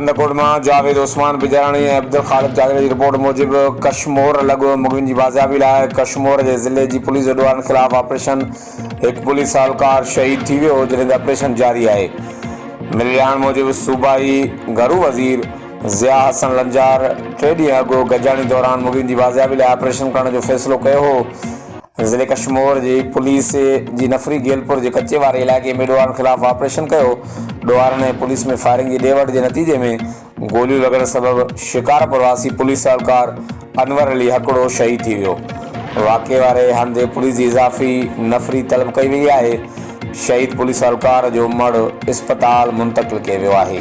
ڪنڌڪوٽ مان जावेद उस्मान बिजराणी ऐं अब्दुल ख़ालिक जागरे जी रिपोर्ट मूजिब कशमोर लॻो मुग़ियुनि जी बाज़ियाबी लाइ कशमोर जे ज़िले जी पुलिस जे ॾोहराइन ख़िलाफ़ ऑपरेशन। हिकु पुलिस अहलकार शहीद थी वियो जंहिं ते ऑपरेशन जारी आहे। मिली ॼाण मूजिब सूबाई घरू वज़ीर ज़िया हसन लंजार 3 ॾींहं अॻु गजाणी दौरान मुग़ियुनि जी बाज़ियाबी लाइ ऑपरेशन करण जो फ़ैसिलो कयो हो। ज़िले कशमोर जी पुलिस जी नफरी गेलपुर जे कच्चे वारे इलाइक़े में ॾोहराइन ख़िलाफ़ ऑपरेशन कयो। ॾोहराइन ऐं पुलिस में फायरिंग जी ॾे वठि जे नतीजे में गोलियूं लॻण सबबि शिकार प्रवासी पुलिस अहलकार अनवर अली हकिड़ो शहीद थी वियो। वाक़िए वारे हंधि पुलिस जी इज़ाफी नफरी तलब कई वई आहे। शहीद पुलिस अहलकार जो मड़ अस्पताल मुंतक़िल कयो वियो आहे।